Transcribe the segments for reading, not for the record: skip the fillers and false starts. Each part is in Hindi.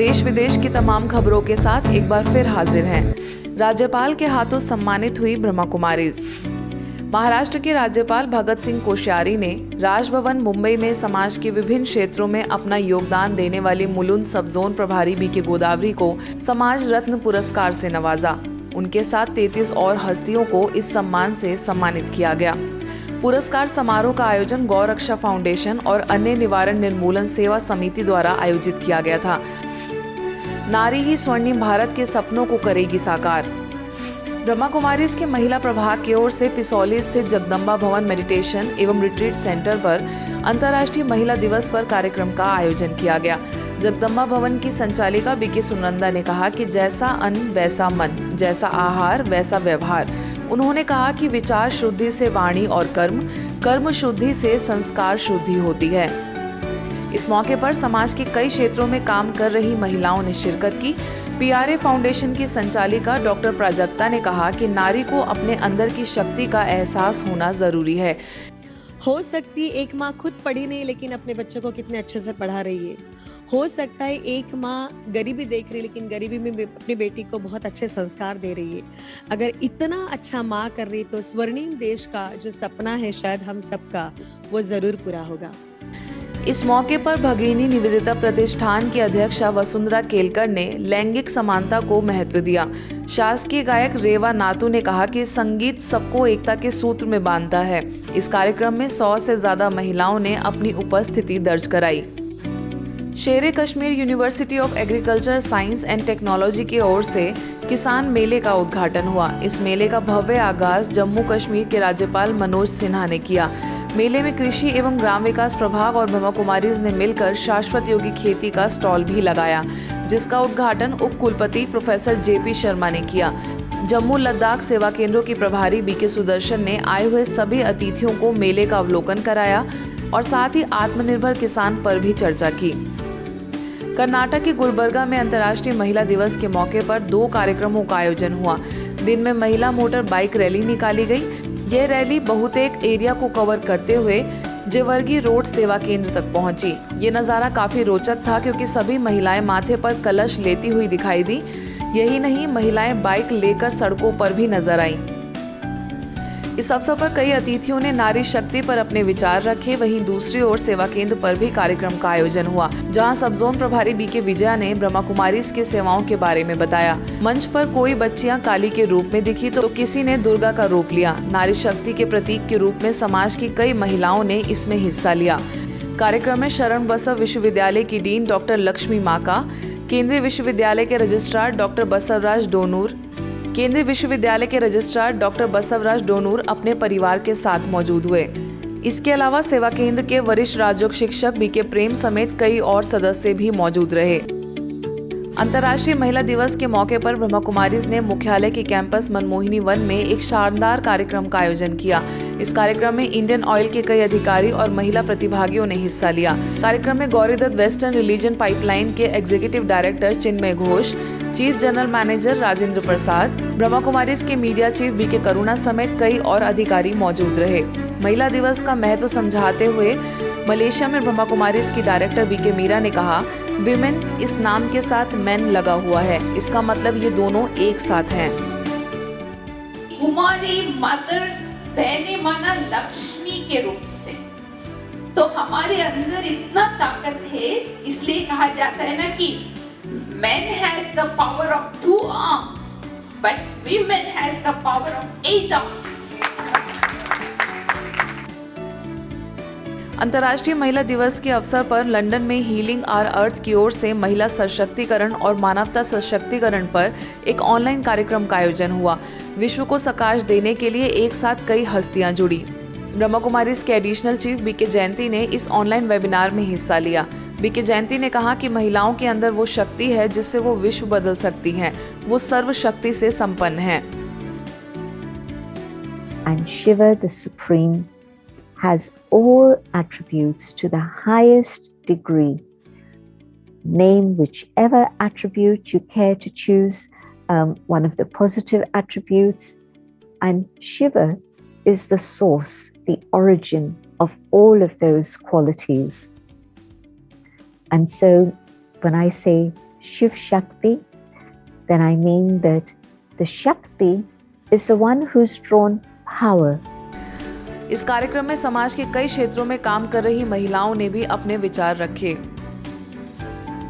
देश विदेश की तमाम खबरों के साथ एक बार फिर हाजिर हैं। राज्यपाल के हाथों सम्मानित हुई ब्रह्मा कुमारीज। महाराष्ट्र के राज्यपाल भगत सिंह कोश्यारी ने राजभवन मुंबई में समाज के विभिन्न क्षेत्रों में अपना योगदान देने वाली मुलुंड सब जोन प्रभारी बीके गोदावरी को समाज रत्न पुरस्कार से नवाजा। उनके साथ 33 और हस्तियों को इस सम्मान से सम्मानित किया गया। पुरस्कार समारोह का आयोजन गौ रक्षा फाउंडेशन और अन्य निवारण निर्मूलन सेवा समिति द्वारा आयोजित किया गया था। नारी ही स्वर्णिम भारत के सपनों को करेगी साकार। ब्रह्मा कुमारीज के महिला प्रभाग की ओर से पिसौली स्थित जगदम्बा भवन मेडिटेशन एवं रिट्रीट सेंटर पर अंतर्राष्ट्रीय महिला दिवस पर कार्यक्रम का आयोजन किया गया। जगदम्बा भवन की संचालिका बीके सुनंदा ने कहा कि जैसा अन्न वैसा मन, जैसा आहार वैसा व्यवहार। उन्होंने कहा कि विचार शुद्धि से वाणी और कर्म, कर्म शुद्धि से संस्कार शुद्धि होती है। इस मौके पर समाज के कई क्षेत्रों में काम कर रही महिलाओं ने शिरकत की। पीआरए फाउंडेशन की संचालिका डॉक्टर प्राजक्ता ने कहा कि नारी को अपने अंदर की शक्ति का एहसास होना जरूरी है। हो सकती है एक माँ खुद पढ़ी नहीं लेकिन अपने बच्चों को कितने अच्छे से पढ़ा रही है। हो सकता है एक माँ गरीबी देख रही है लेकिन गरीबी में अपनी बेटी को बहुत अच्छे संस्कार दे रही है। अगर इतना अच्छा माँ कर रही तो स्वर्णिम देश का जो सपना है शायद हम सबका, वो जरूर पूरा होगा। इस मौके पर भगिनी निवेदिता प्रतिष्ठान की अध्यक्षा वसुंधरा केलकर ने लैंगिक समानता को महत्व दिया। शासकीय गायक रेवा नातू ने कहा कि संगीत सबको एकता के सूत्र में बांधता है। इस कार्यक्रम में 100 से ज्यादा महिलाओं ने अपनी उपस्थिति दर्ज कराई। शेरे Kashmir university of agriculture science and technology की ओर से किसान मेले का उद्घाटन हुआ। इस मेले का भव्य आगाज जम्मू कश्मीर के राज्यपाल मनोज सिन्हा ने किया। मेले में कृषि एवं ग्राम विकास प्रभाग और ब्रह्मा कुमारीज ने मिलकर शाश्वत योगी खेती का स्टॉल भी लगाया, जिसका उद्घाटन उप कुलपति प्रोफेसर जेपी शर्मा ने किया। जम्मू लद्दाख सेवा केंद्रों की प्रभारी बीके सुदर्शन ने आए हुए सभी अतिथियों को मेले का अवलोकन कराया और साथ ही आत्मनिर्भर किसान पर भी चर्चा की। कर्नाटक के गुलबर्गा में अंतर्राष्ट्रीय महिला दिवस के मौके पर 2 कार्यक्रमों का आयोजन हुआ। दिन में महिला मोटर बाइक रैली निकाली गई। यह रैली बहुतेक एरिया को कवर करते हुए जेवर्गी रोड सेवा केंद्र तक पहुंची। ये नज़ारा काफी रोचक था क्योंकि सभी महिलाएं माथे पर कलश लेती हुई दिखाई दी। यही नहीं, महिलाएं बाइक लेकर सड़कों पर भी नजर आईं। इस अवसर पर कई अतिथियों ने नारी शक्ति पर अपने विचार रखे। वहीं दूसरी ओर सेवा केंद्र पर भी कार्यक्रम का आयोजन हुआ, जहां सब जोन प्रभारी बीके विजया ने ब्रह्मा कुमारीज की सेवाओं के बारे में बताया। मंच पर कोई बच्चियां काली के रूप में दिखी तो किसी ने दुर्गा का रूप लिया। नारी शक्ति के प्रतीक के रूप में समाज की कई महिलाओं ने इसमें हिस्सा लिया। कार्यक्रम में शरण बसव विश्वविद्यालय की डीन डॉक्टर लक्ष्मी माका, केंद्रीय विश्वविद्यालय के रजिस्ट्रार डॉक्टर बसवराज डोनूर अपने परिवार के साथ मौजूद हुए। इसके अलावा सेवा केंद्र के वरिष्ठ राजयोग शिक्षक बीके प्रेम समेत कई और सदस्य भी मौजूद रहे। अंतर्राष्ट्रीय महिला दिवस के मौके पर ब्रह्मा कुमारीज ने मुख्यालय के कैंपस मनमोहिनी वन में एक शानदार कार्यक्रम का आयोजन किया। इस कार्यक्रम में इंडियन ऑयल के कई अधिकारी और महिला प्रतिभागियों ने हिस्सा लिया। कार्यक्रम में गौरीदत्त वेस्टर्न रिलीजन पाइपलाइन के executive director Chinmay Ghosh, chief general manager Rajendra Prasad, Brahma Kumaris के मीडिया चीफ बीके करुणा समेत कई और अधिकारी मौजूद रहे। महिला दिवस का महत्व समझाते हुए मलेशिया में ब्रह्मा कुमारीज की डायरेक्टर बीके मीरा ने कहा, विमेन इस नाम के साथ मैन लगा हुआ है, इसका मतलब ये दोनों एक साथ हैं। कुमारी मदर्स बहने माना लक्ष्मी के रूप से, तो हमारे अंदर इतना ताकत है। इसलिए कहा जाता है ना कि men has the power of 2 arms, but women has the power of 8 arms. अंतर्राष्ट्रीय महिला दिवस के अवसर पर लंदन में हीलिंग आवर अर्थ की ओर से महिला सशक्तिकरण और मानवता सशक्तिकरण पर एक ऑनलाइन कार्यक्रम का आयोजन हुआ। विश्व को सकाश देने के लिए एक साथ कई हस्तियां जुड़ी। ब्रह्मा कुमारीज के एडिशनल चीफ बीके जयंती ने इस ऑनलाइन वेबिनार में हिस्सा लिया। बीके जयंती ने कहा कि महिलाओं के अंदर वो शक्ति है जिससे वो विश्व बदल सकती हैं। वो सर्वशक्ति से संपन्न हैं। And Shiva the Supreme has all attributes to the highest degree. Name whichever attribute you care to choose, one of the positive attributes, and Shiva is the source, the origin of all of those qualities. And so when I say Shiv Shakti, then I mean that the Shakti is the one who's drawn power. इस कार्यक्रम में समाज के कई क्षेत्रों में काम कर रही महिलाओं ने भी अपने विचार रखे।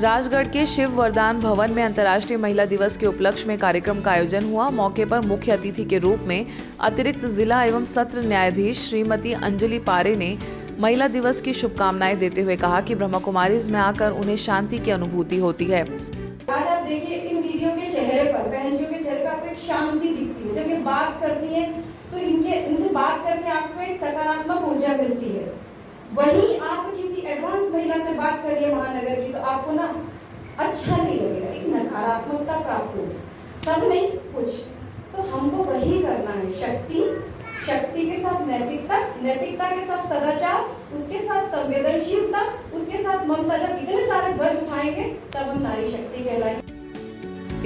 राजगढ़ के शिव वरदान भवन में अंतर्राष्ट्रीय महिला दिवस के उपलक्ष्य में कार्यक्रम का आयोजन हुआ। मौके पर मुख्य अतिथि के रूप में अतिरिक्त जिला एवं सत्र न्यायाधीश श्रीमती अंजलि पारे ने महिला दिवस की शुभकामनाएं देते हुए कहा कि ब्रह्मा कुमारीज में आकर उन्हें शांति की अनुभूति होती है। आज आप देखिए इन दीदियों के चेहरे पर, बहनजियों के चेहरे पर आपको एक शांति दिखती है। जब ये बात करती हैं तो इनसे बात करके आपको एक सकारात्मक ऊर्जा मिलती है। वहीं आप किसी एडवांस महिला से बात करिए महानगर की, तो आपको ना अच्छा नहीं लगेगा, एक नकारात्मकता प्राप्त होगी। सब नहीं कुछ, तो हमको वही करना है। शक्ति के साथ नैतिकता के साथ सदाचार, उसके साथ संवेदनशीलता, उसके साथ ममता। जब इतने सारे ध्वज उठाएंगे तब हम नारी शक्ति कहलाएंगे।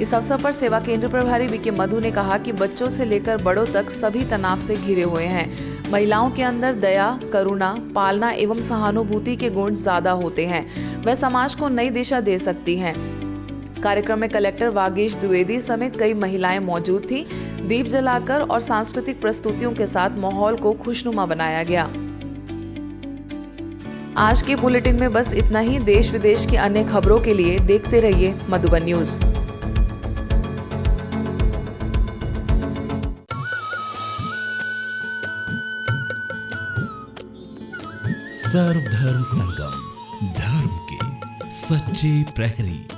इस अवसर पर सेवा केंद्र प्रभारी बीके मधु ने कहा कि बच्चों से लेकर बड़ों तक सभी तनाव से घिरे हुए हैं। महिलाओं के अंदर दया, करुणा, पालना एवं सहानुभूति के गुण ज्यादा होते हैं। वह समाज को नई दिशा दे सकती हैं। कार्यक्रम में कलेक्टर वागीश द्विवेदी समेत कई महिलाएं मौजूद थी। दीप जलाकर और सांस्कृतिक प्रस्तुतियों के साथ माहौल को खुशनुमा बनाया गया। आज के बुलेटिन में बस इतना ही। देश विदेश की अन्य खबरों के लिए देखते रहिए मधुबन न्यूज। सर्वधर्म संगम, धर्म के सच्चे प्रहरी।